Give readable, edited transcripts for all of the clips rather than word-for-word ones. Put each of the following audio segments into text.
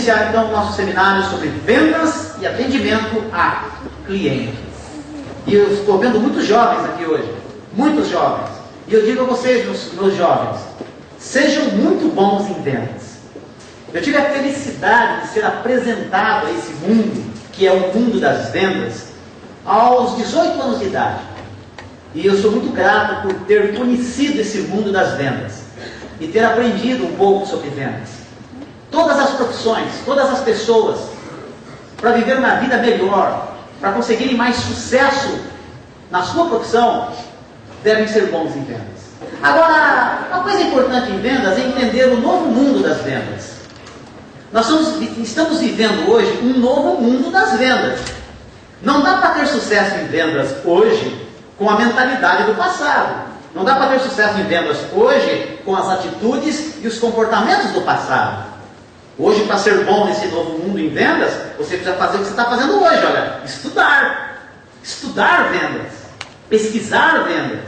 iniciar então o nosso seminário sobre vendas e atendimento a clientes. E eu estou vendo muitos jovens aqui hoje, muitos jovens. E eu digo a vocês, meus jovens, sejam muito bons em vendas. Eu tive a felicidade de ser apresentado a esse mundo, que é o mundo das vendas, aos 18 anos de idade. E eu sou muito grato por ter conhecido esse mundo das vendas e ter aprendido um pouco sobre vendas. Todas as profissões, todas as pessoas, para viver uma vida melhor, para conseguirem mais sucesso na sua profissão, devem ser bons em vendas. Agora, uma coisa importante em vendas é entender o novo mundo das vendas. Nós estamos vivendo hoje um novo mundo das vendas. Não dá para ter sucesso em vendas hoje com a mentalidade do passado. Não dá para ter sucesso em vendas hoje com as atitudes e os comportamentos do passado. Hoje, para ser bom nesse novo mundo em vendas, você precisa fazer o que você está fazendo hoje, olha, estudar. Estudar vendas. Pesquisar vendas.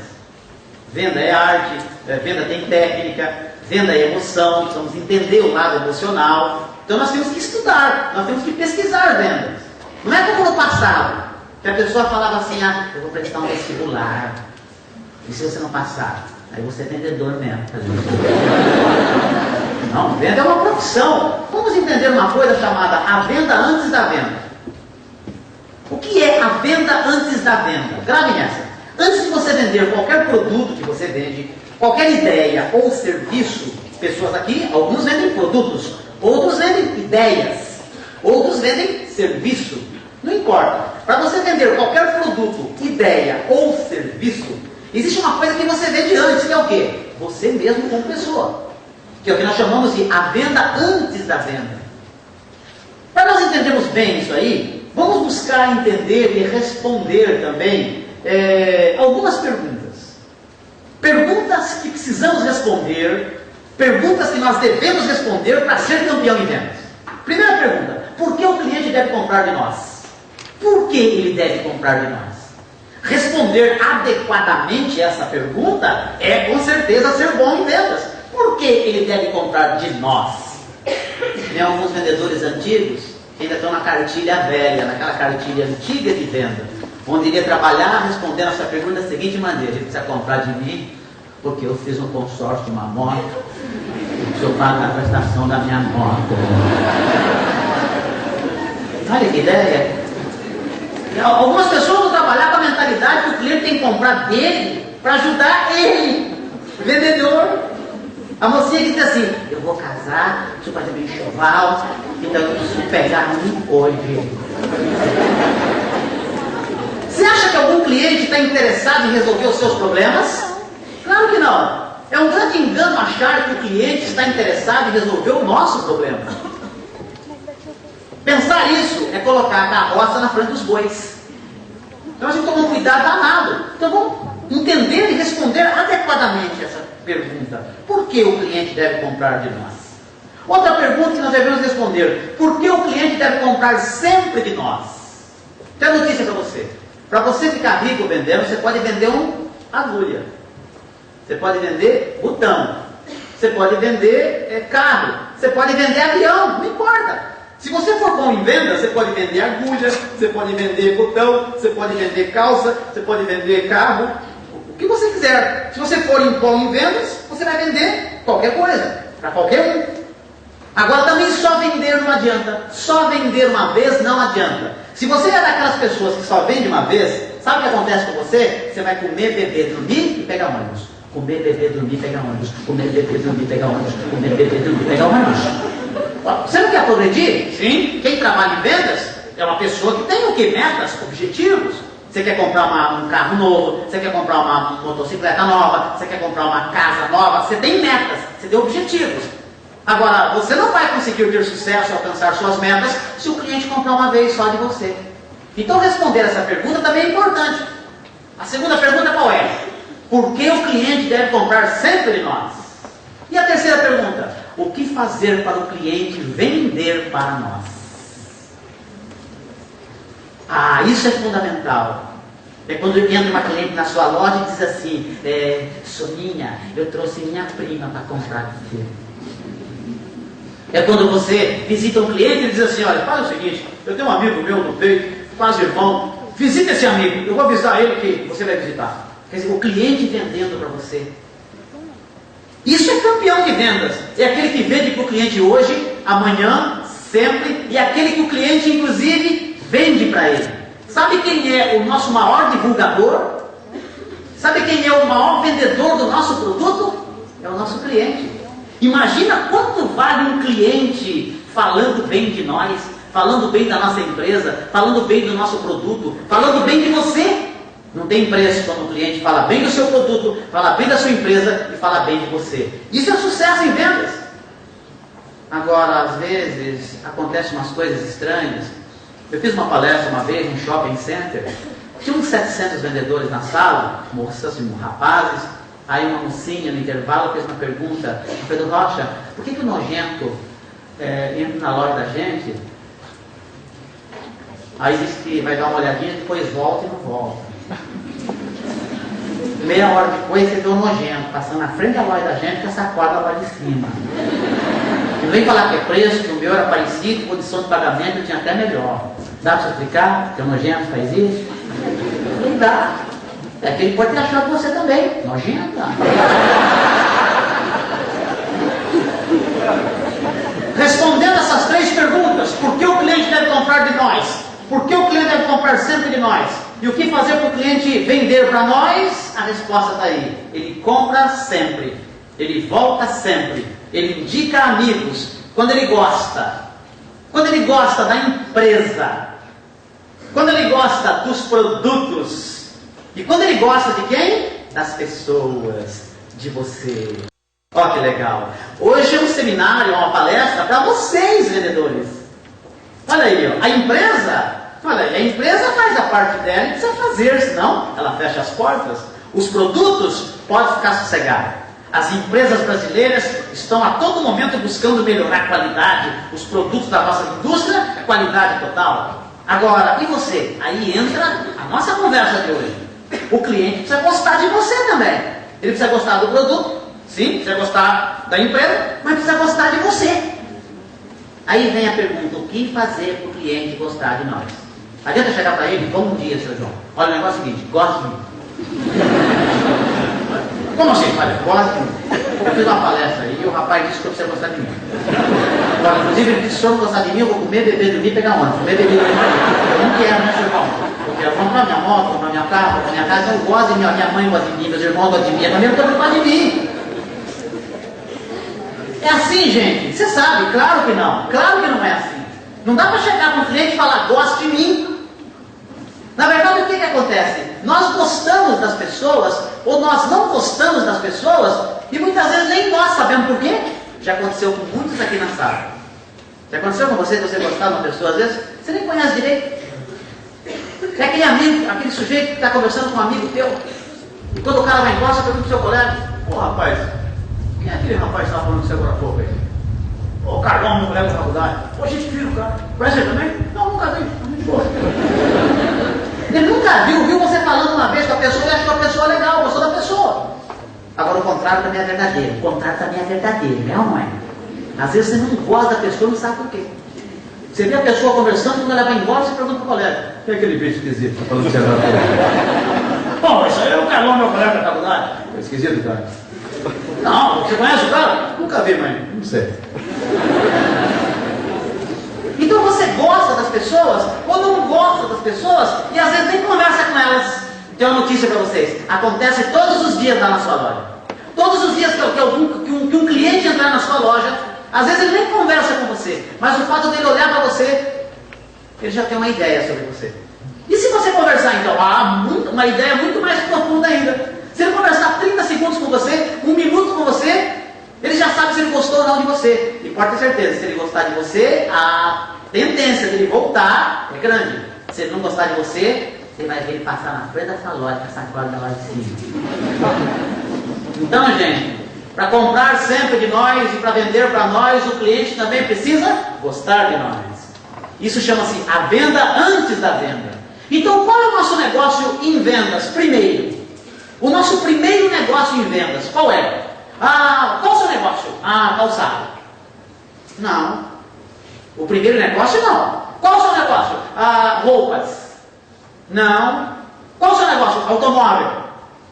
Venda é arte, venda tem técnica, venda é emoção, precisamos entender o lado emocional. Então nós temos que estudar, nós temos que pesquisar vendas. Não é como no passado, que a pessoa falava assim, eu vou prestar um vestibular, e se você não passar, aí você é vendedor mesmo. Não, venda é uma profissão. Vamos entender uma coisa chamada a venda antes da venda. O que é a venda antes da venda? Grave nessa. Antes de você vender qualquer produto que você vende, qualquer ideia ou serviço, pessoas aqui, alguns vendem produtos, outros vendem ideias, outros vendem serviço. Não importa. Para você vender qualquer produto, ideia ou serviço, existe uma coisa que você vende antes, que é o quê? Você mesmo como pessoa. Que é o que nós chamamos de a venda antes da venda. Para nós entendermos bem isso aí, vamos buscar entender e responder também algumas perguntas. Perguntas que precisamos responder, perguntas que nós devemos responder para ser campeão em vendas. Primeira pergunta, por que o cliente deve comprar de nós? Por que ele deve comprar de nós? Responder adequadamente essa pergunta é com certeza ser bom em vendas. Por que ele deve comprar de nós? Tem alguns vendedores antigos que ainda estão na cartilha velha, naquela cartilha antiga de venda, onde iria trabalhar respondendo essa pergunta da seguinte maneira: ele precisa comprar de mim porque eu fiz um consórcio de uma moto, o senhor paga a prestação da minha moto. Olha que ideia! Algumas pessoas vão trabalhar com a mentalidade que o cliente tem que comprar dele para ajudar ele, o vendedor. A mocinha que diz assim: eu vou casar, deixa eu fazer meu enxoval, então eu preciso pegar um hoje. Você acha que algum cliente está interessado em resolver os seus problemas? Claro que não. É um grande engano achar que o cliente está interessado em resolver o nosso problema. Pensar isso é colocar a carroça na frente dos bois. Então a gente toma um cuidado danado. Então vamos entender e responder adequadamente essa pergunta. Por que o cliente deve comprar de nós? Outra pergunta que nós devemos responder: por que o cliente deve comprar sempre de nós? Tem notícia para você. Para você ficar rico vendendo, você pode vender uma agulha. Você pode vender botão. Você pode vender carro. Você pode vender avião. Não importa. Se você for bom em venda, você pode vender agulha, você pode vender botão, você pode vender calça, você pode vender carro, o que você quiser. Se você for bom em vendas, você vai vender qualquer coisa, para qualquer um. Agora também só vender não adianta. Só vender uma vez não adianta. Se você é daquelas pessoas que só vende uma vez, sabe o que acontece com você? Você vai comer, beber, dormir e pegar ônibus. Comer, beber, dormir, pegar ônibus. Comer, beber, dormir, pegar ônibus. Comer, beber, dormir, pegar ônibus. Você não quer progredir? Sim. Quem trabalha em vendas é uma pessoa que tem o quê? Metas, objetivos. Você quer comprar um carro novo, você quer comprar uma motocicleta nova, você quer comprar uma casa nova, você tem metas, você tem objetivos. Agora, você não vai conseguir ter sucesso, alcançar suas metas, se o cliente comprar uma vez só de você. Então responder essa pergunta também é importante. A segunda pergunta qual é? Por que o cliente deve comprar sempre de nós? E a terceira pergunta: o que fazer para o cliente vender para nós? Isso é fundamental. É quando entra uma cliente na sua loja e diz assim: Soninha, eu trouxe minha prima para comprar aqui. É quando você visita um cliente e diz assim, olha, faz o seguinte, eu tenho um amigo meu no peito, quase irmão, visita esse amigo, eu vou avisar ele que você vai visitar. Quer dizer, o cliente vendendo para você. Isso é campeão de vendas. É aquele que vende para o cliente hoje, amanhã, sempre, e aquele que o cliente, inclusive, vende para ele. Sabe quem é o nosso maior divulgador? Sabe quem é o maior vendedor do nosso produto? É o nosso cliente. Imagina quanto vale um cliente falando bem de nós, falando bem da nossa empresa, falando bem do nosso produto, falando bem de você. Não tem preço quando o cliente fala bem do seu produto, fala bem da sua empresa e fala bem de você. Isso é sucesso em vendas. Agora, às vezes, acontecem umas coisas estranhas. Eu fiz uma palestra uma vez num shopping center. Tinha uns 700 vendedores na sala, moças e rapazes. Aí uma mocinha no intervalo fez uma pergunta: Pedro Rocha, por que o nojento entra na loja da gente? Aí disse que vai dar uma olhadinha, depois volta e não volta. Meia hora depois você vê o nojento passando na frente da loja da gente com essa corda lá de cima. Não vem falar que é preço, que o meu era parecido, condição de pagamento eu tinha até melhor. Dá para você explicar que o nojento faz isso? Não dá. É que ele pode ter achado você também. Nojenta. Respondendo essas 3 perguntas: por que o cliente deve comprar de nós? Por que o cliente deve comprar sempre de nós? E o que fazer para o cliente vender para nós? A resposta está aí. Ele compra sempre. Ele volta sempre. Ele indica amigos. Quando ele gosta. Quando ele gosta da empresa. Quando ele gosta dos produtos. E quando ele gosta de quem? Das pessoas. De você. Olha que legal. Hoje é um seminário, uma palestra para vocês, vendedores. Olha aí, ó. A empresa faz a parte dela e precisa fazer, senão ela fecha as portas. Os produtos, pode ficar sossegado. As empresas brasileiras estão a todo momento buscando melhorar a qualidade. Os produtos da nossa indústria, a qualidade total. Agora, e você? Aí entra a nossa conversa de hoje. O cliente precisa gostar de você também. Ele precisa gostar do produto, sim, precisa gostar da empresa, mas precisa gostar de você. Aí vem a pergunta: o que fazer para o cliente gostar de nós? Adianta chegar para ele: bom dia, seu João. Olha, o negócio é o seguinte: gosta de mim. Como assim? Olha, gosta de mim. Eu fiz uma palestra aí e o rapaz disse que eu preciso gostar de mim. Agora, inclusive, ele disse: se eu não gostar de mim, eu vou comer, beber, dormir e pegar ônibus. Comer, beber, dormir e pegar ônibus. Eu não quero, né, seu João? Eu quero comprar minha moto, comprar minha carro, comprar minha casa. Eu gosto de mim, minha mãe gosta de mim, meus irmãos gostam de mim, a família está preocupada de mim. É assim, gente? Você sabe? Claro que não. Claro que não é assim. Não dá para chegar para um cliente e falar: goste de mim. Na verdade, o que acontece? Nós gostamos das pessoas, ou nós não gostamos das pessoas, e muitas vezes nem nós sabemos por quê. Já aconteceu com muitos aqui na sala. Já aconteceu com você de você gostar de uma pessoa, às vezes, você nem conhece direito. É aquele amigo, aquele sujeito que está conversando com um amigo teu, e quando o cara vai embora, você pergunta pro seu colega: ô rapaz, quem é aquele rapaz que estava falando com você agora há pouco aí? Ô Carlão, meu colega da faculdade. Ô, a gente viu o cara. Conhece ele também? Não, nunca vi. Ele nunca viu você falando uma vez com a pessoa e achou a pessoa legal, gostou da pessoa. Agora o contrário também é verdadeiro. O contrário também é verdadeiro, né ou não é? Às vezes você não gosta da pessoa e não sabe por quê. Você vê a pessoa conversando, quando ela vai embora, você pergunta pro colega: quem é aquele bicho esquisito que está falando que você agora? Bom, isso aí é o Carlão, meu colega da faculdade. É esquisito, cara. Não, você conhece o cara? Nunca vi, mãe. Não sei. Então você gosta das pessoas ou não gosta das pessoas e às vezes nem conversa com elas. Tenho uma notícia para vocês: acontece todos os dias lá na sua loja. Todos os dias que um cliente entrar na sua loja, às vezes ele nem conversa com você, mas o fato dele olhar para você, ele já tem uma ideia sobre você. E se você conversar então? Uma ideia muito mais profunda ainda. Se ele conversar 30 segundos com você, 1 minuto com você, ele já sabe se ele gostou ou não de você. E pode ter certeza, se ele gostar de você, a tendência dele voltar é grande. Se ele não gostar de você, você vai ver ele passar na frente da sua loja, com essa corda lá de cima. Então, gente, para comprar sempre de nós e para vender para nós, o cliente também precisa gostar de nós. Isso chama-se a venda antes da venda. Então, qual é o nosso negócio em vendas? Primeiro, o nosso primeiro negócio em vendas, qual é? Qual é o seu negócio? Calçado. Não. O primeiro negócio, não. Qual o seu negócio? Roupas. Não. Qual o seu negócio? Automóvel.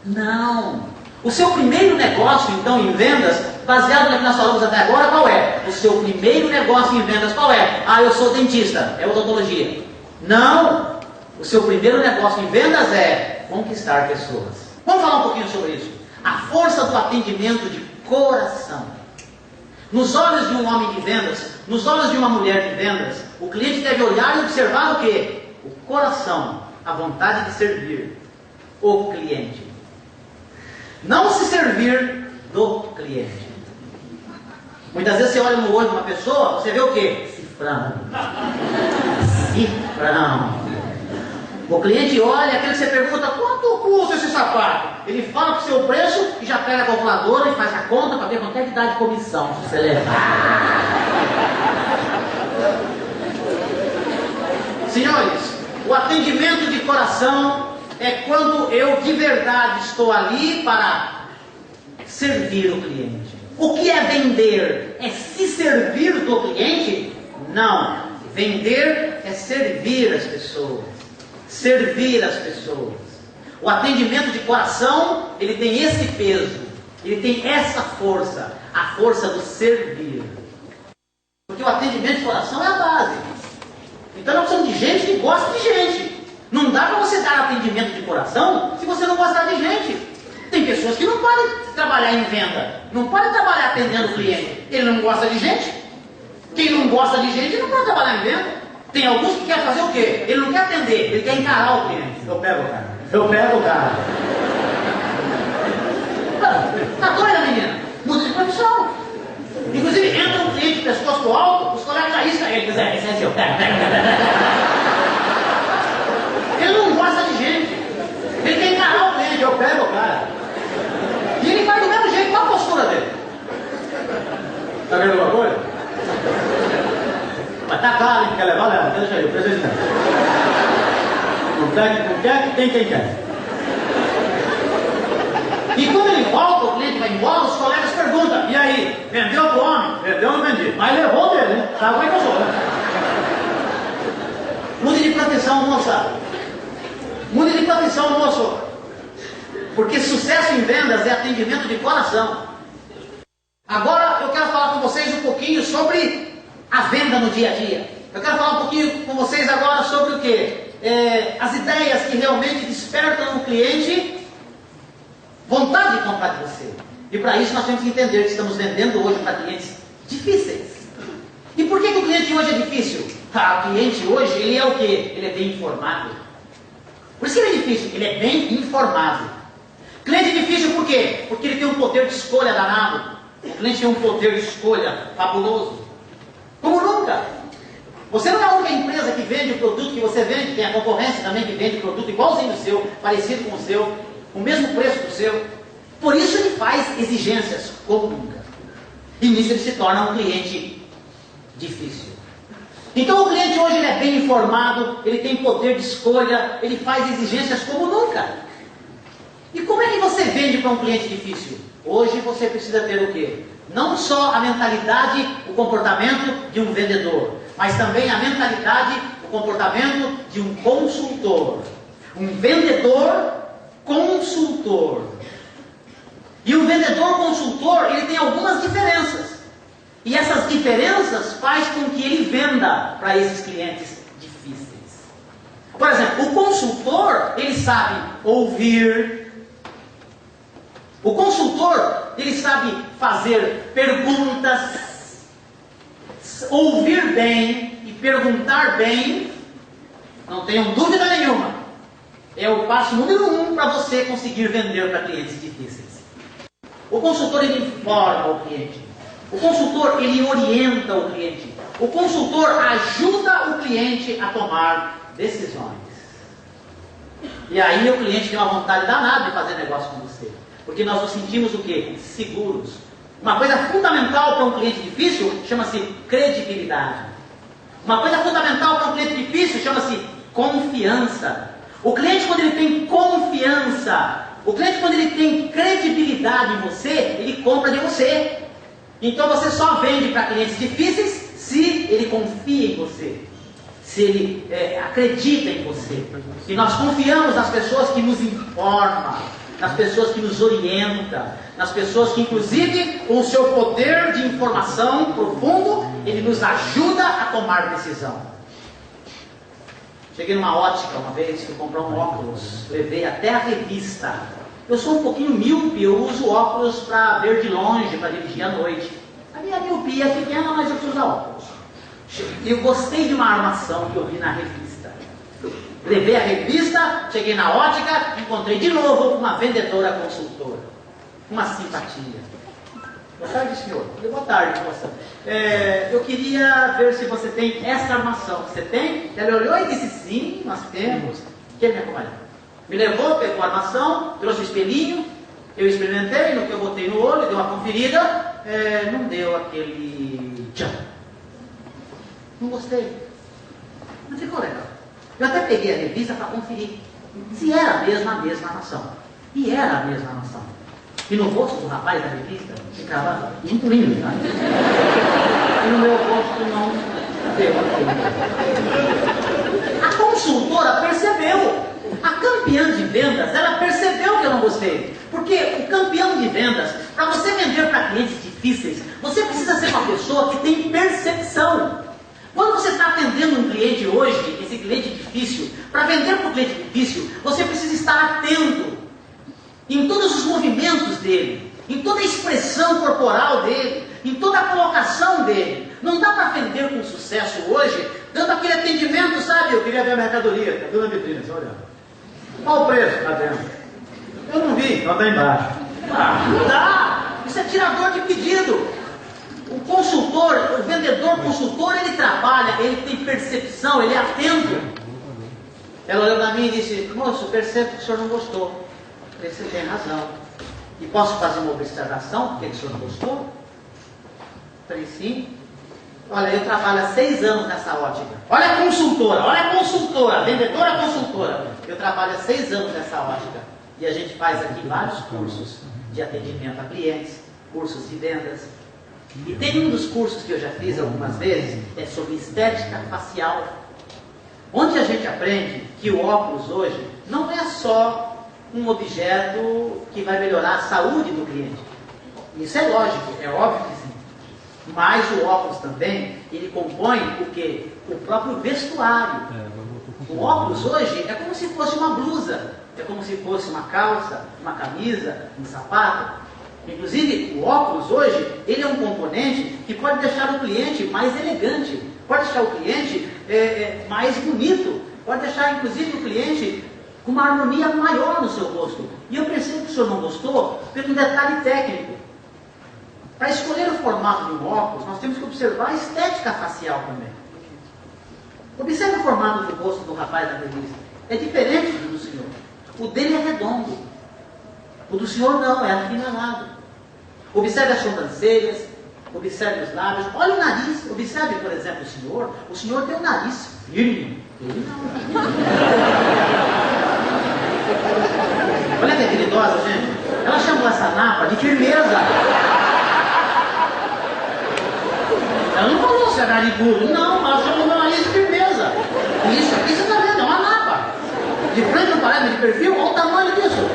Não. O seu primeiro negócio, então, em vendas, baseado no que nós falamos até agora, qual é? O seu primeiro negócio em vendas, qual é? Eu sou dentista, é odontologia. Não. O seu primeiro negócio em vendas é conquistar pessoas. Vamos falar um pouquinho sobre isso. A força do atendimento de coração. Nos olhos de um homem de vendas, nos olhos de uma mulher de vendas, o cliente deve olhar e observar o quê? O coração, a vontade de servir o cliente. Não se servir do cliente. Muitas vezes você olha no olho de uma pessoa, você vê o quê? Cifrão. Cifrão. O cliente olha, aquele que você pergunta, quanto custa esse sapato? Ele fala o seu preço e já pega a calculadora e faz a conta para ver quanto é que dá de comissão se você levar. Senhores, o atendimento de coração é quando eu de verdade estou ali para servir o cliente. O que é vender? É se servir do cliente? Não. Vender é servir as pessoas. Servir as pessoas. O atendimento de coração, ele tem esse peso, ele tem essa força, a força do servir. Porque o atendimento de coração é a base. Então nós precisamos de gente que gosta de gente. Não dá para você dar atendimento de coração se você não gostar de gente. Tem pessoas que não podem trabalhar em venda, não podem trabalhar atendendo o cliente. Ele não gosta de gente. Quem não gosta de gente não pode trabalhar em venda. Tem alguns que querem fazer o quê? Ele não quer atender, ele quer encarar o cliente. Eu pego o cara. Eu pego o cara. Tá doida, menina? Muda de profissão. Inclusive, entra um cliente de pescoço pro alto, os colegas arriscam ele. Esse é seu, pega. Ele não gosta de gente. Ele quer encarar o cliente. Eu pego o cara. E ele vai do mesmo jeito. Qual a postura dele? Tá vendo alguma coisa? Mas tá claro, hein? Quer levar, leva. Deixa aí, o preço não quer, quem quer. E quando ele volta, o cliente vai embora, os colegas perguntam, e aí, vendeu pro homem? Vendeu ou não vendi? Mas levou dele, né? Sabe como é que eu sou, né? Mude de profissão, moça. Mude de profissão, moço. Porque sucesso em vendas é atendimento de coração. Agora eu quero falar com vocês um pouquinho sobre a venda no dia a dia. Eu quero falar um pouquinho com vocês agora sobre o quê? As ideias que realmente despertam no cliente vontade de comprar de você. E para isso nós temos que entender que estamos vendendo hoje para clientes difíceis. E por que o cliente hoje é difícil? O cliente hoje, ele é o quê? Ele é bem informado. Por isso que ele é difícil, ele é bem informado. Cliente difícil por quê? Porque ele tem um poder de escolha danado. O cliente tem um poder de escolha fabuloso. Como nunca. Você não é a única empresa que vende o produto que você vende, tem a concorrência também que vende produto igualzinho do seu, parecido com o seu, o mesmo preço do seu. Por isso ele faz exigências como nunca. E nisso ele se torna um cliente difícil. Então o cliente hoje ele é bem informado, ele tem poder de escolha, ele faz exigências como nunca. E como é que você vende para um cliente difícil? Hoje você precisa ter o quê? Não só a mentalidade, o comportamento de um vendedor, mas também a mentalidade, o comportamento de um consultor. Um vendedor consultor. E o vendedor consultor, ele tem algumas diferenças. E essas diferenças faz com que ele venda para esses clientes difíceis. Por exemplo, o consultor, ele sabe ouvir. O consultor, ele sabe fazer perguntas, ouvir bem e perguntar bem. Não tenham dúvida nenhuma. É o passo número 1 para você conseguir vender para clientes difíceis. O consultor, ele informa o cliente. O consultor, ele orienta o cliente. O consultor ajuda o cliente a tomar decisões. E aí o cliente tem uma vontade danada de fazer negócio com você. Porque nós nos sentimos o quê? Seguros. Uma coisa fundamental para um cliente difícil chama-se credibilidade. Uma coisa fundamental para um cliente difícil chama-se confiança. O cliente, quando ele tem confiança, o cliente, quando ele tem credibilidade em você, ele compra de você. Então você só vende para clientes difíceis se ele confia em você, se ele acredita em você. E nós confiamos nas pessoas que nos informam, nas pessoas que nos orientam, nas pessoas que, inclusive, com o seu poder de informação profundo, ele nos ajuda a tomar decisão. Cheguei numa ótica uma vez, fui comprar um óculos, levei até a revista. Eu sou um pouquinho míope, eu uso óculos para ver de longe, para dirigir à noite. A minha miopia é pequena, mas eu preciso usar óculos. Eu gostei de uma armação que eu vi na revista. Levei a revista, cheguei na ótica, encontrei de novo uma vendedora consultora. Uma simpatia. Boa tarde, senhor. Boa tarde, moça. Eu queria ver se você tem essa armação. Você tem? Ela olhou e disse, sim, nós temos. Quer me acompanhar? Me levou, pegou a armação, trouxe o espelhinho, eu experimentei, no que eu botei no olho, dei uma conferida, não deu aquele tchan. Não gostei. Não ficou legal. Eu até peguei a revista para conferir se era a mesma armação. E era a mesma armação. E no rosto do rapaz da revista ficava muito lindo, tá? E no meu rosto não deu aquele. A consultora percebeu. A campeã de vendas, ela percebeu que eu não gostei. Porque o campeão de vendas, para você vender para clientes difíceis, você precisa ser uma pessoa que tem percepção. Quando você está atendendo um cliente hoje, esse cliente difícil, para vender para o cliente difícil, você precisa estar atento em todos os movimentos dele, em toda a expressão corporal dele, em toda a colocação dele. Não dá para vender com sucesso hoje, dando aquele atendimento, sabe? Eu queria ver a mercadoria, cadê na vitrine? Só olhando. Qual o preço? Está dentro. Eu não vi, não está embaixo. Não dá! Isso é tirador de pedido. O consultor, o vendedor consultor, ele trabalha, ele tem percepção, ele é atento. Ela olhou para mim e disse, moço, percebo que o senhor não gostou. Eu falei, você tem razão. E posso fazer uma observação, porque o senhor não gostou? Eu falei, sim. Olha, eu trabalho há 6 anos nessa ótica. Olha a consultora, vendedora consultora. Eu trabalho há 6 anos nessa ótica. E a gente faz aqui vários cursos de atendimento a clientes, cursos de vendas. E tem um dos cursos que eu já fiz algumas vezes, é sobre estética facial. Onde a gente aprende que o óculos hoje não é só um objeto que vai melhorar a saúde do cliente. Isso é lógico, é óbvio que sim. Mas o óculos também, ele compõe o quê? O próprio vestuário. O óculos hoje é como se fosse uma blusa, é como se fosse uma calça, uma camisa, um sapato. Inclusive, o óculos hoje, ele é um componente que pode deixar o cliente mais elegante, pode deixar o cliente mais bonito, pode deixar inclusive o cliente com uma harmonia maior no seu rosto. E eu percebo que o senhor não gostou pelo detalhe técnico. Para escolher o formato de um óculos, nós temos que observar a estética facial também. Observe o formato do rosto do rapaz da revista. É diferente do senhor. O dele é redondo. O do senhor não, é afinalado. Observe as sobrancelhas, observe os lábios, olha o nariz. Observe, por exemplo, o senhor tem um nariz firme. Ele não. Olha que habilidosa, gente. Ela chamou essa napa de firmeza. Ela não falou se é narigudo, não, ela chamou meu nariz de firmeza. E isso aqui você está vendo, é uma napa. De frente não parece, de perfil, olha o tamanho disso.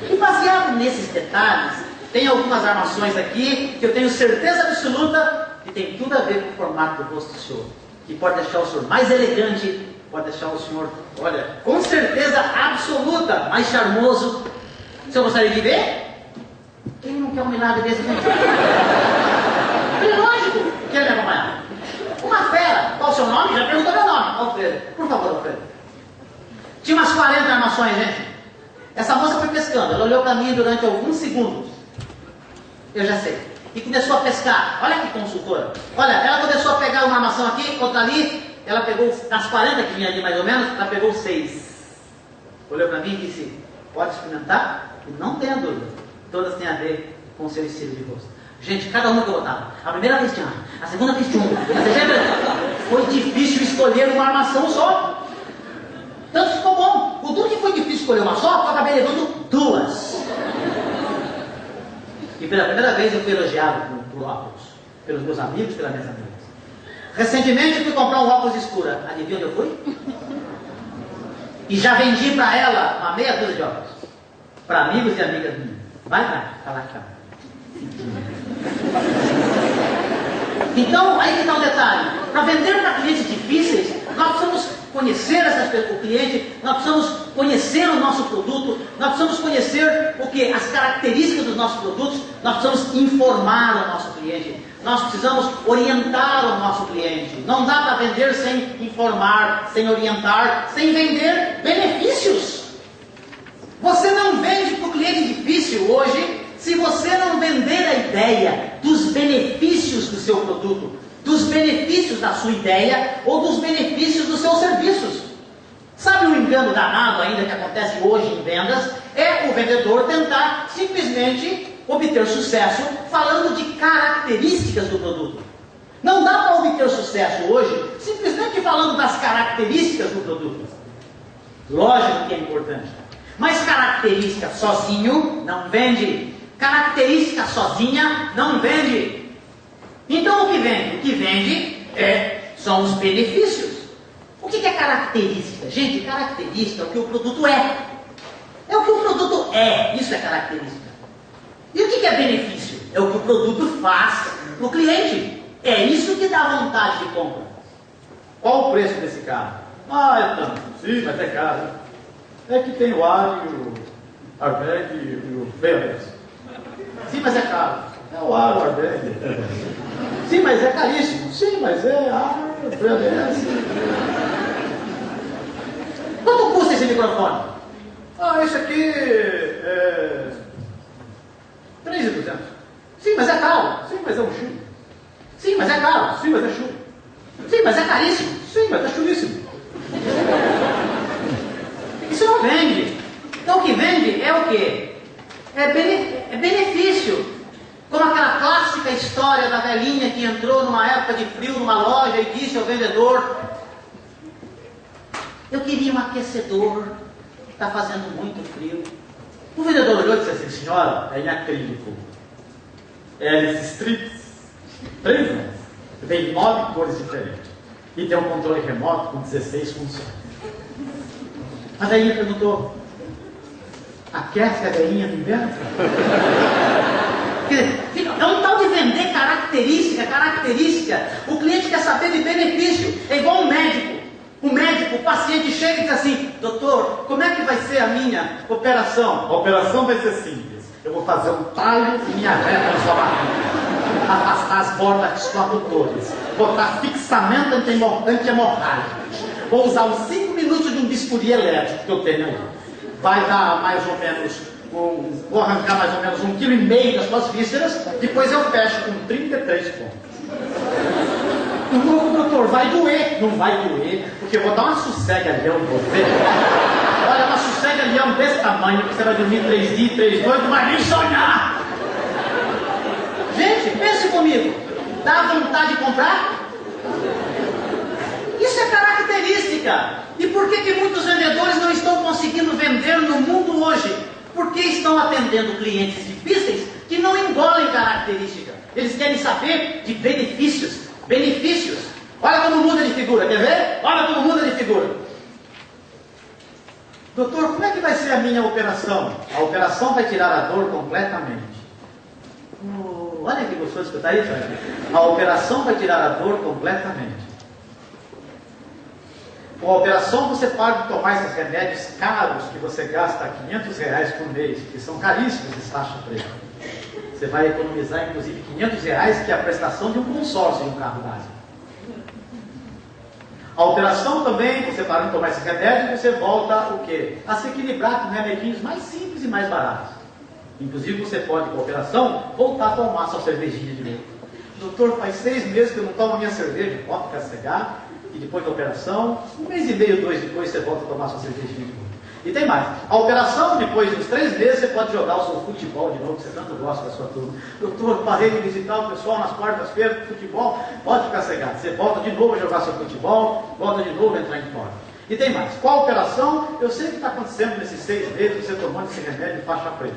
E baseado nesses detalhes, tem algumas armações aqui que eu tenho certeza absoluta que tem tudo a ver com o formato do rosto do senhor. Que pode deixar o senhor mais elegante, pode deixar o senhor, olha, com certeza absoluta, mais charmoso. O senhor gostaria de ver? Quem não quer um milagre desse? É lógico. Quer me acompanhar? Uma fera. Qual o seu nome? Já perguntou meu nome. Alfredo. Por favor, Alfredo. Tinha umas 40 armações, gente. Essa moça foi pescando. Ela olhou para mim durante alguns segundos. Eu já sei. E começou a pescar. Olha que consultora. Olha, ela começou a pegar uma armação aqui, outra ali. Ela pegou, das 40 que vinha ali mais ou menos, ela pegou 6. Olhou para mim e disse, pode experimentar? E não tenha dúvida. Todas têm a ver com o seu estilo de rosto. Gente, cada uma que eu botava. A primeira vez tinha uma, a segunda vez tinha uma, a terceira foi difícil escolher uma armação só. Tanto ficou bom. O duro que foi difícil escolher uma só, eu acabei levando 2. E pela primeira vez eu fui elogiado por óculos, pelos meus amigos, pelas minhas amigas. Recentemente fui comprar um óculos escuro. Adivinha onde eu fui? E já vendi para ela uma meia dúzia de óculos. Para amigos e amigas minhas. Vai lá, lá cá. Então, aí que está o detalhe. Para vender para clientes difíceis, nós precisamos conhecer o cliente, nós precisamos conhecer o nosso produto, nós precisamos conhecer o que? As características dos nossos produtos, nós precisamos informar o nosso cliente, nós precisamos orientar o nosso cliente. Não dá para vender sem informar, sem orientar, sem vender benefícios. Você não vende para o cliente difícil hoje se você não vender a ideia dos benefícios do seu produto, dos benefícios da sua ideia ou dos benefícios dos seus serviços. Sabe um engano danado ainda que acontece hoje em vendas? É o vendedor tentar simplesmente obter sucesso falando de características do produto. Não dá para obter sucesso hoje simplesmente falando das características do produto. Lógico que é importante, mas característica sozinho não vende. Característica sozinha não vende. Então o que vende? O que vende são os benefícios. O que é característica? Gente, característica é o que o produto é. É o que o produto é. Isso é característica. E o que é benefício? É o que o produto faz para o cliente. É isso que dá vontade de compra. Qual o preço desse carro? É tanto. Sim, mas é caro. É que tem o ar e o airbag e o BMS. Sim, mas é caro. É o ar, o airbag. Sim, mas é caríssimo. Sim, mas é ar, BMS. Quanto custa esse microfone? Esse aqui é 3.200. Sim, mas é caro. Sim, mas é um chulo. Sim, mas é caro. Sim, mas é chulo. Sim, mas é caríssimo. Sim, mas é chulíssimo. Isso não vende. Então o que vende é o quê? É benefício. Como aquela clássica história da velhinha que entrou numa época de frio numa loja e disse ao vendedor: eu queria um aquecedor, está fazendo muito frio. O vendedor olhou e disse assim: senhora, é em acrílico. Hélice strips, 3 metros, vem 9 cores diferentes. E tem um controle remoto com 16 funções. A velhinha perguntou: aquece a velhinha no inverno? É um tal de vender característica. O cliente quer saber de benefício. É igual um médico. O paciente chega e diz assim: doutor, como é que vai ser a minha operação? A operação vai ser simples. Eu vou fazer um talho e minha reta na sua barriga, afastar as bordas condutores, botar fixamento anti-hemorrágico, vou usar os 5 minutos de um bisturi elétrico que eu tenho aí. Vai dar mais ou menos, vou arrancar mais ou menos 1,5 kg das suas vísceras, depois eu fecho com 33 pontos. Doutor, vai doer. Não vai doer, porque eu vou dar uma sossega-leão em você. Olha, uma sossega-leão desse tamanho, que você vai dormir 3 dias, 3 noites, não vai nem sonhar. Gente, pense comigo. Dá vontade de comprar? Isso é característica. E por que muitos vendedores não estão conseguindo vender no mundo hoje? Porque estão atendendo clientes difíceis que não engolem característica. Eles querem saber de benefícios. Benefícios. Olha como muda de figura, quer ver? Olha como muda de figura. Doutor, como é que vai ser a minha operação? A operação vai tirar a dor completamente. Olha que gostoso de escutar isso. A operação vai tirar a dor completamente. Com a operação você para de tomar esses remédios caros que você gasta R$500 por mês, que são caríssimos esse taxa preta. Você vai economizar inclusive R$500, que é a prestação de um consórcio de um carro básico. A operação também, você para de tomar esse remédio, você volta o quê? A se equilibrar com remedinhos mais simples e mais baratos. Inclusive você pode, com a operação, voltar a tomar sua cervejinha de novo. Doutor, faz 6 meses que eu não tomo minha cerveja, pode ficar cegado. E depois da operação, 1 mês e meio, 2 depois, você volta a tomar sua cervejinha de novo. E tem mais. A operação, depois dos 3 meses, você pode jogar o seu futebol de novo, que você tanto gosta da sua turma. Doutor, parei de visitar o pessoal nas quartas-feiras do futebol, pode ficar cegado. Você volta de novo a jogar seu futebol, volta de novo a entrar em forma. E tem mais. Qual operação? Eu sei o que está acontecendo nesses 6 meses, você tomando esse remédio de faixa preta.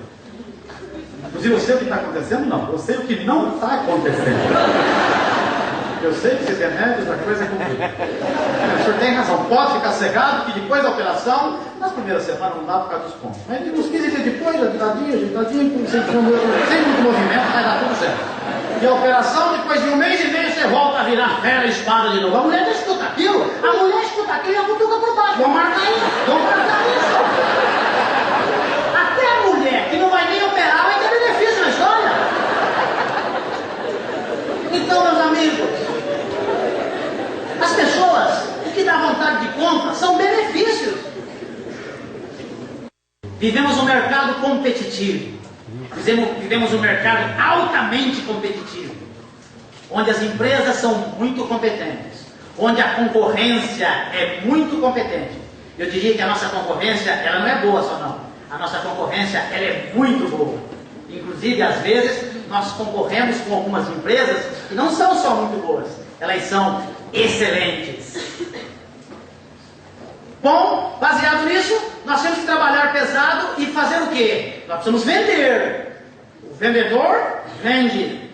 Inclusive, eu sei o que está acontecendo? Não. Eu sei o que não está acontecendo. Eu sei que se der remédios, a coisa é comigo. O senhor tem razão. Pode ficar cegado que depois da operação, nas primeiras semanas não dá por causa dos pontos. Mas uns 15 dias depois, ajeitadinho, sem muito movimento, vai dar tudo certo. E a operação, depois de 1 mês e meio, você volta a virar fera espada de novo. A mulher já escuta aquilo, a mulher escuta aquilo e a cutuca por baixo. Vamos marcar isso. Até a mulher que não vai nem operar vai ter benefício na história. Então, meus amigos, as pessoas, o que dá vontade de compra são benefícios. Vivemos um mercado competitivo. Vivemos um mercado altamente competitivo, onde as empresas são muito competentes, onde a concorrência é muito competente. Eu diria que a nossa concorrência, ela não é boa só não. A nossa concorrência, ela é muito boa. Inclusive, às vezes, nós concorremos com algumas empresas que não são só muito boas, elas são excelentes. Bom, baseado nisso, nós temos que trabalhar pesado e fazer o quê? Nós precisamos vender. O vendedor vende.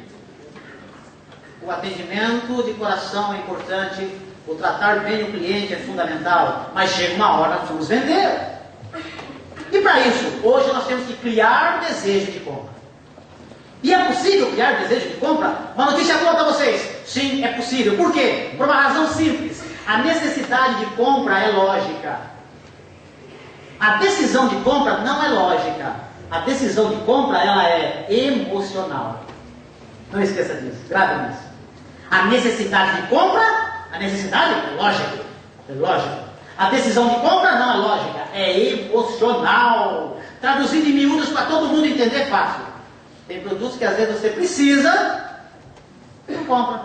O atendimento de coração é importante, o tratar bem o cliente é fundamental, mas chega uma hora nós precisamos vender. E para isso, hoje nós temos que criar desejo de compra. E é possível criar desejo de compra? Uma notícia boa para vocês. Sim, é possível. Por quê? Por uma razão simples. A necessidade de compra é lógica. A decisão de compra não é lógica. A decisão de compra, ela é emocional. Não esqueça disso. Grave nisso. A necessidade de compra, a necessidade é lógica. É lógica. A decisão de compra não é lógica. É emocional. Traduzindo em miúdos para todo mundo entender fácil. Tem produtos que às vezes você precisa e não compra.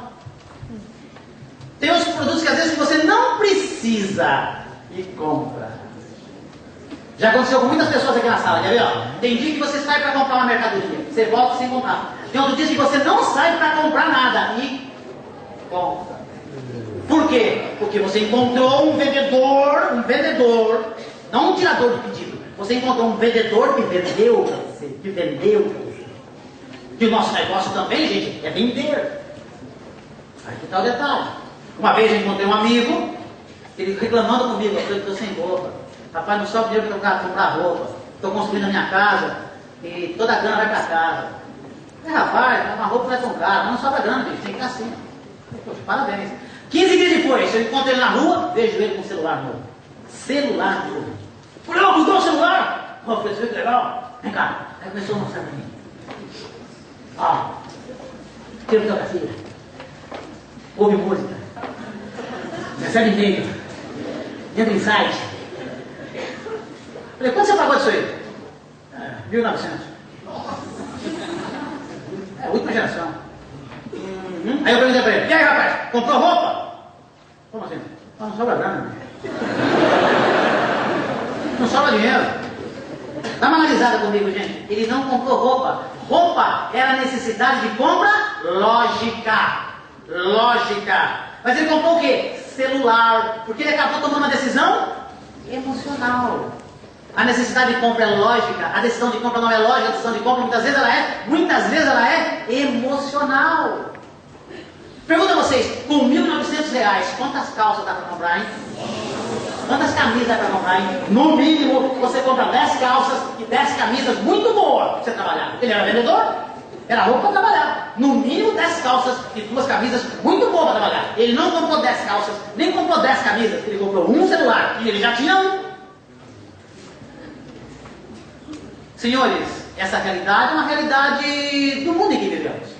Tem outros produtos que às vezes você não precisa e compra. Já aconteceu com muitas pessoas aqui na sala, quer ver? Ó? Tem dia que você sai para comprar uma mercadoria, você volta sem comprar. Tem outro dia que você não sai para comprar nada e compra. Por quê? Porque você encontrou um vendedor, não um tirador de pedido. Você encontrou um vendedor que vendeu para você, Que o nosso negócio também, gente, é vender. Aqui está o detalhe. Uma vez eu encontrei um amigo, ele reclamando comigo, eu estou sem roupa. Rapaz, não sobra dinheiro para comprar roupa. Estou construindo a minha casa e toda a grana vai para casa. Rapaz, uma roupa não é tão cara, mas não sobra grana, bicho, tem que ficar assim. Poxa, parabéns. 15 dias depois, eu encontro ele na rua, vejo ele com o celular novo. Celular novo. Falei, ó, mudou o celular? Ó, foi que legal. Vem cá. Aí começou a mostrar para mim. Ó, tira fotografia, ouve música, recebe e-mail, entra em site. Falei, quanto você pagou disso aí? 1.900. É a última geração. Aí eu perguntei para ele, e aí rapaz, comprou roupa? Como assim? Não sobra grana. Não sobra dinheiro. Dá uma analisada comigo, gente. Ele não comprou roupa. Roupa era necessidade de compra lógica. Mas ele comprou o quê? Celular. Porque ele acabou tomando uma decisão emocional. A necessidade de compra é lógica. A decisão de compra não é lógica. A decisão de compra muitas vezes ela é emocional. Pergunta a vocês, com R$1.900, quantas calças dá para comprar, hein? Quantas camisas dá para comprar, hein? No mínimo, você compra 10 calças e 10 camisas muito boas para você trabalhar. Ele era vendedor, era roupa para trabalhar. No mínimo 10 calças e 2 camisas muito boas para trabalhar. Ele não comprou 10 calças, nem comprou 10 camisas. Ele comprou um celular e ele já tinha um. Senhores, essa realidade é uma realidade do mundo em que vivemos.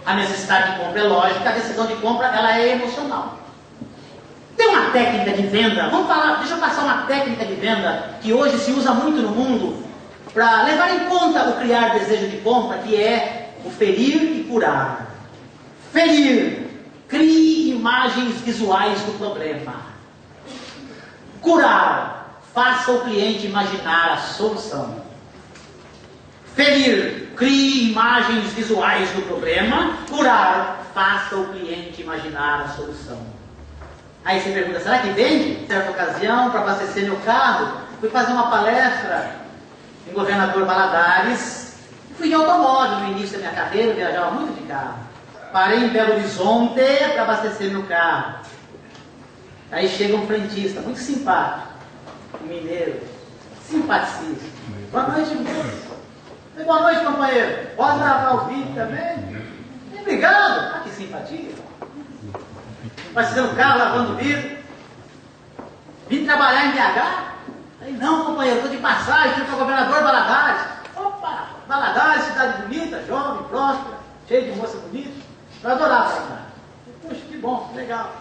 A necessidade de compra é lógica, a decisão de compra ela é emocional. Tem uma técnica de venda, deixa eu passar uma técnica de venda que hoje se usa muito no mundo para levar em conta o criar desejo de compra, que é o ferir e curar. Ferir, crie imagens visuais do problema. Curar, faça o cliente imaginar a solução. Ferir, crie imagens visuais do problema. Curar, faça o cliente imaginar a solução. Aí você pergunta, será que vende? Certa ocasião, para abastecer meu carro, fui fazer uma palestra em Governador Valadares, Fui de automóvel no início da minha carreira, eu viajava muito de carro. Parei em Belo Horizonte para abastecer meu carro. Aí chega um frentista, muito simpático, um mineiro, simpaticíssimo. Boa noite, moço. Boa noite, companheiro. Pode gravar o vídeo também? Obrigado. Ah, que simpatia. Abastecendo o carro, lavando o vidro. Vim trabalhar em BH. Aí, não, companheiro, estou de passagem, fui para o governador Valadares. Opa, Valadares, cidade bonita, jovem, próspera, cheia de moça bonita. Eu adorava Valadares. Puxa, que bom, que legal.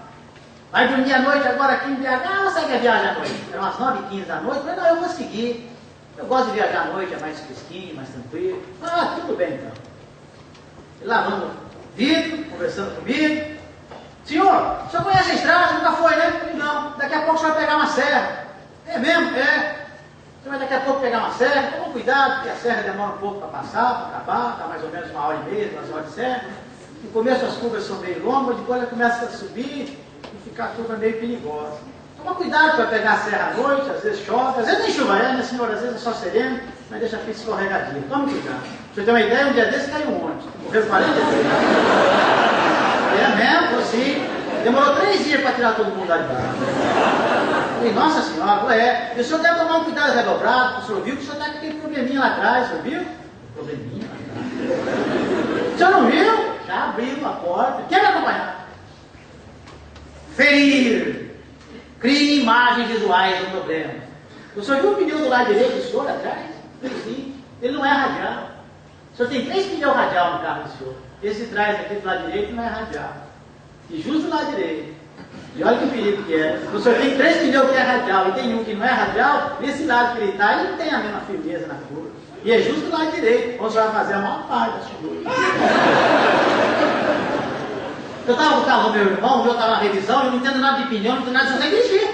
Vai dormir à noite agora aqui em BH? Ah, você quer viajar à noite? Eram umas 9h15 da noite. Eu falei, não, eu vou seguir. Eu gosto de viajar à noite, é mais fresquinho, mais tranquilo. Ah, tudo bem então. E lavando vidro, conversando comigo. Senhor, o senhor conhece a estrada? Nunca foi, né? Eu falei, não, daqui a pouco o senhor vai pegar uma serra. É mesmo? É. Você vai daqui a pouco pegar uma serra, toma cuidado, porque a serra demora um pouco para passar, para acabar, está mais ou menos 1h30, 2 horas de serra. No começo as curvas são meio longas, depois ela começa a subir e ficar a curva meio perigosa. Toma cuidado para pegar a serra à noite, às vezes chove, às vezes nem chuva é, né, senhor? Às vezes é só sereno, mas deixa a pista escorregadia. Tome cuidado. Pra você ter uma ideia, um dia desse caiu um monte. Morreu 43. É mesmo, assim. Demorou 3 dias para tirar todo mundo lá de baixo. Falei, nossa senhora, e o senhor deve tomar um cuidado redobrado, o senhor viu que o senhor está com aquele probleminha lá atrás, o senhor viu? Probleminha lá atrás. O senhor não viu? Já abriu a porta. Quer me acompanhar? Ferir. Crie imagens visuais do problema. O senhor viu o pneu do lado direito do senhor atrás? Sim. Ele não é radial. O senhor tem 3 pneus radial no carro do senhor. Esse de trás aqui do lado direito não é radial. E justo do lado direito. E olha que perigo que é. O senhor tem 3 pneus que é radial e tem um que não é radial, nesse lado que ele está, ele não tem a mesma firmeza na curva. E é justo do lado direito, onde o senhor vai fazer a maior parte da figura. Eu estava com o carro do meu irmão, o meu estava na revisão, eu não entendo nada de pneu, não entendo nada de você dirigir.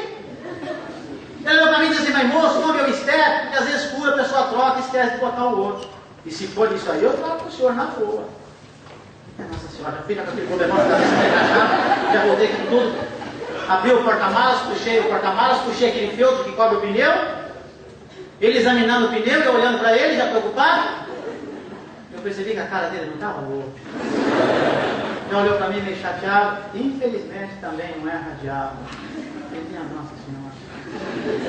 Ele olhou para mim e disse assim, mas moço, como eu estero, porque às vezes cura, a pessoa troca e esquece de botar o outro. E se for disso aí, eu troco para o senhor na boa. Nossa senhora, já fica com aquele problemão na cabeça para encaixar, já voltei com tudo. Abri o porta-malas, puxei aquele feltro que cobre o pneu. Ele examinando o pneu, eu olhando para ele, já preocupado. Eu percebi que a cara dele não estava boa. Ele olhou para mim meio chateado. Infelizmente também não é radial. Ele tinha, nossa senhora.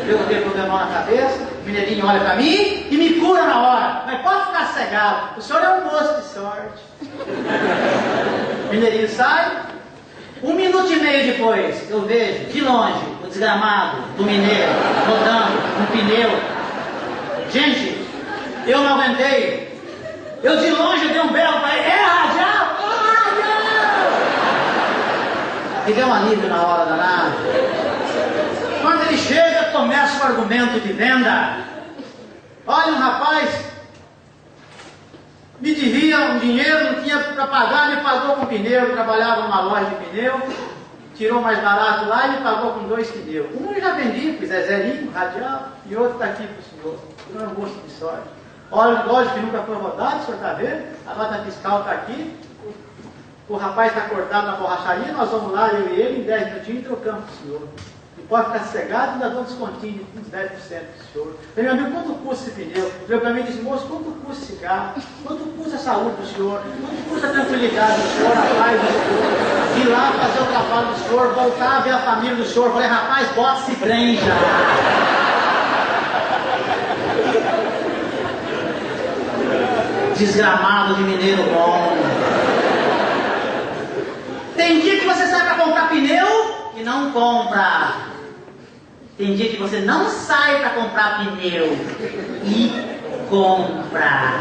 Eu com aquele problemão na cabeça, o mineirinho olha para mim e me cura na hora. Mas pode ficar cegado, o senhor é um moço de sorte. O mineirinho sai. 1 minuto e meio depois, eu vejo, de longe, o desgramado do mineiro rodando um pneu. Gente, eu não aguentei. Eu de longe dei um berro para ele. É radial! É radial! E deu um alívio na hora danada. Quando ele chega, começa o argumento de venda. Olha, um rapaz me devia um dinheiro, não tinha para pagar, me pagou com pneu, trabalhava numa loja de pneu, tirou mais barato lá e me pagou com 2 pneus. Um eu já vendi, fiz zerinho, radial, e outro está aqui para o senhor. O senhor é um moço de sorte. Olha, lógico que nunca foi rodado, o senhor está vendo? A nota fiscal está aqui. O rapaz está cortado na borracharia, nós vamos lá, eu e ele, em 10 minutinhos, trocamos para o senhor. E pode ficar sossegado, ainda dou um descontinho de uns 10% para o senhor. Falei, meu amigo, quanto custa esse pneu? Ele para mim e disse, moço, quanto custa esse carro? Quanto custa a saúde do senhor? Quanto custa a tranquilidade do senhor, a paz do senhor? Ir lá fazer o trabalho do senhor, voltar a ver a família do senhor. Falei, rapaz, bota-se branja. Desgramado de mineiro bom. Tem dia que você sai para comprar pneu e não compra. Tem dia que você não sai para comprar pneu e compra.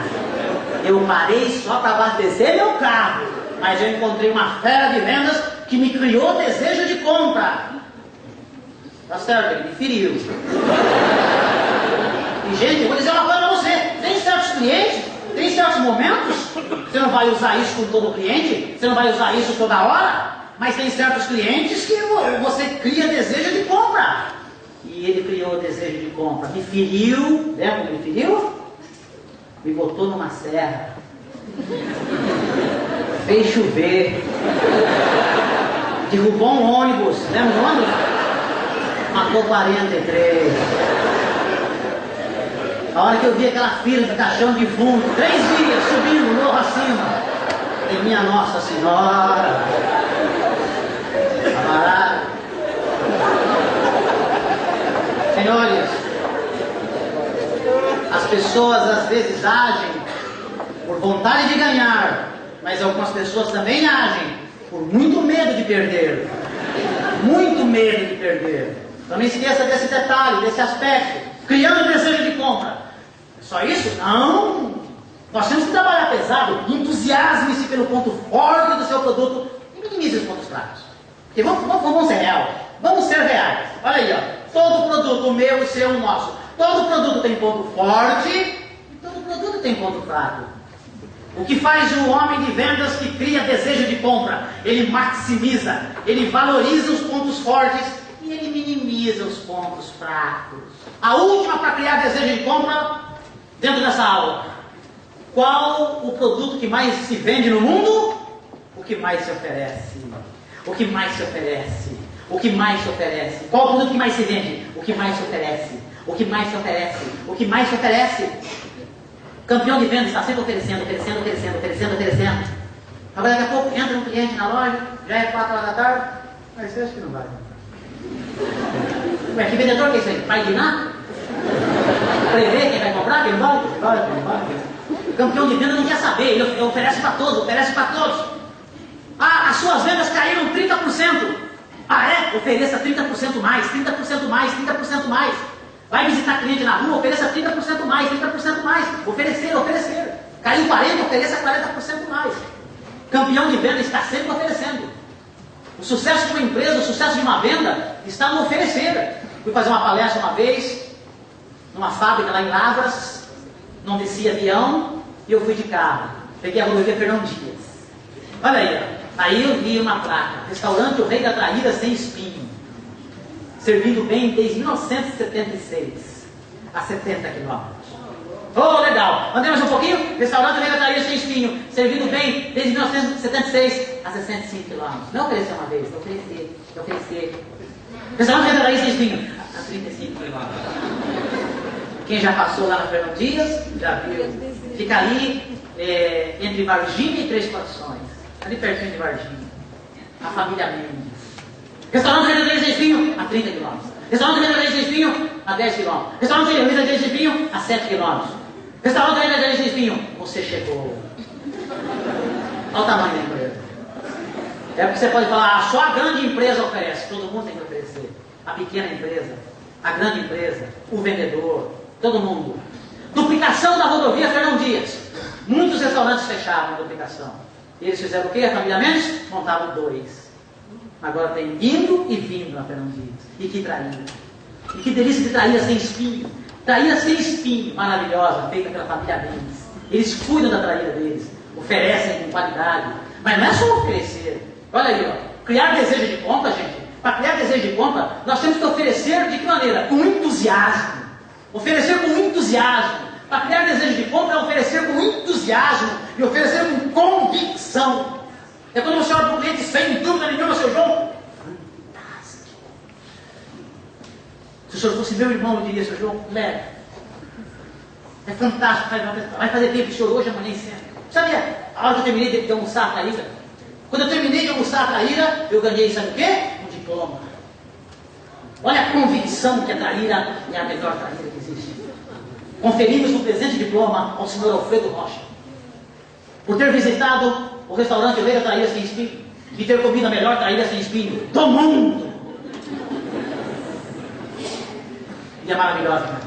Eu parei só para abastecer meu carro, mas eu encontrei uma fera de vendas que me criou desejo de compra. Tá certo, ele me feriu. E gente, eu vou dizer uma coisa para você. Tem certos clientes, tem certos momentos, você não vai usar isso com todo cliente, você não vai usar isso toda hora, mas tem certos clientes que você cria desejo de compra. E ele criou o desejo de compra, me feriu, lembra como ele feriu? Me botou numa serra, fez chover, derrubou um ônibus, lembra do ônibus? Matou 43. A hora que eu vi aquela fila de caixão de fundo, 3 dias subindo, morro acima. E minha Nossa Senhora. Camarada. Senhores, as pessoas às vezes agem por vontade de ganhar, mas algumas pessoas também agem por muito medo de perder. Muito medo de perder. Não me esqueça desse detalhe, desse aspecto. Criando desejo de compra. Só isso? Não! Nós temos que trabalhar pesado. Entusiasme-se pelo ponto forte do seu produto e minimize os pontos fracos. Porque vamos ser reais. Vamos ser reais. Olha aí, ó. Todo produto, o meu, o seu, o nosso. Todo produto tem ponto forte e todo produto tem ponto fraco. O que faz o homem de vendas que cria desejo de compra? Ele maximiza, ele valoriza os pontos fortes e ele minimiza os pontos fracos. A última para criar desejo de compra, dentro dessa aula. Qual o produto que mais se vende no mundo? O que mais se oferece. O que mais se oferece. O que mais se oferece. Qual o produto que mais se vende? O que mais se oferece. O que mais se oferece. O que mais se oferece. Campeão de vendas está sempre oferecendo. Agora daqui a pouco entra um cliente na loja, já é 4 horas da tarde, mas você acha que não vai? Ué, que vendedor que é isso aí? Vai guinar? Prever quem vai comprar, quem não vai? O campeão de venda não quer saber, ele oferece para todos, Ah, as suas vendas caíram 30%. Ah, é? Ofereça 30% mais. Vai visitar cliente na rua, ofereça 30% mais. Oferecer. Caiu 40%, ofereça 40% mais. Campeão de venda está sempre oferecendo. O sucesso de uma empresa, o sucesso de uma venda está no oferecer. Fui fazer uma palestra uma vez, numa fábrica lá em Lavras, não descia avião, e eu fui de carro. Peguei a rodovia Fernão Dias. Olha aí, ó. Aí eu vi uma placa, restaurante O Rei da Traíra sem espinho, servindo bem desde 1976, a 70 quilômetros. Oh, legal! Andei mais um pouquinho, restaurante O Rei da Traíra sem espinho, servindo bem desde 1976, a 65 quilômetros. Não oferecer uma vez, oferecer. Restaurante O Rei da Traíra sem espinho, a 35 quilômetros. Quem já passou lá na Fernão Dias, já viu. Fica ali, entre Varginha e Três Corações. Ali pertinho de Varginha. A família Mendes. Restaurante Rei da Traíra sem espinho, a 30 km. Restaurante Rei da Traíra sem espinho, a 10 km. Restaurante Rei da Traíra sem espinho, a 7 km. Restaurante Rei da Traíra sem espinho, você chegou. Olha o tamanho da empresa. É porque você pode falar, só a grande empresa oferece. Todo mundo tem que oferecer. A pequena empresa, a grande empresa, o vendedor, todo mundo. Duplicação da rodovia Fernão Dias. Muitos restaurantes fecharam a duplicação. E eles fizeram o quê? A família Mendes? Montaram 2. Agora tem indo e vindo na Fernão Dias. E que traíra. E que delícia de traíra sem espinho. Traíra sem espinho, maravilhosa, feita pela família Mendes. Eles cuidam da traíra deles. Oferecem com qualidade. Mas não é só oferecer. Olha aí, ó. Criar desejo de compra, gente. Para criar desejo de compra, nós temos que oferecer de que maneira? Com entusiasmo. Oferecer com entusiasmo. Para criar desejo de compra é oferecer com entusiasmo e oferecer com convicção. É quando você olha para o cliente sem dúvida nenhuma, seu João, fantástico. Se o senhor fosse meu irmão, eu diria, seu João, leve. É fantástico, vai fazer tempo, senhor, hoje, amanhã e sempre. Sabia, a hora que eu terminei de almoçar a traíra, quando eu terminei de almoçar a traíra, eu ganhei, sabe o quê? Um diploma. Olha a convicção que a traíra é a melhor traíra que existe. Conferimos um presente diploma ao senhor Alfredo Rocha, por ter visitado o restaurante O Rei da Traíra sem espinho e ter comido a melhor traíra sem espinho do mundo. E é maravilhosa, né?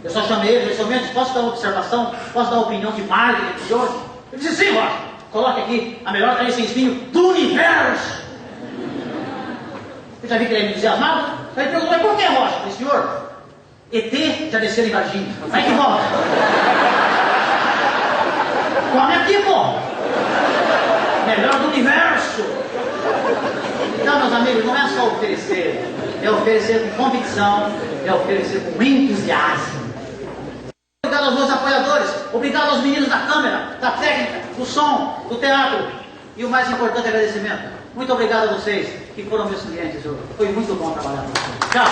Eu só chamei ele, somente posso dar uma observação, posso dar uma opinião de marketing de hoje? Ele disse, sim, Rocha, coloque aqui a melhor traíra sem espinho do universo. Eu já vi que ele é entusiasmado. Aí ele perguntou, mas por que, Rocha? Eu falei, senhor, ET já desceu em Varginha. Vai que volta. Come aqui, pô. Melhor do universo. Então, meus amigos, não é só oferecer. É oferecer com convicção. É oferecer com entusiasmo. Obrigado aos meus apoiadores. Obrigado aos meninos da câmera, da técnica, do som, do teatro. E o mais importante, agradecimento. Muito obrigado a vocês que foram meus clientes hoje. Foi muito bom trabalhar com vocês. Tchau.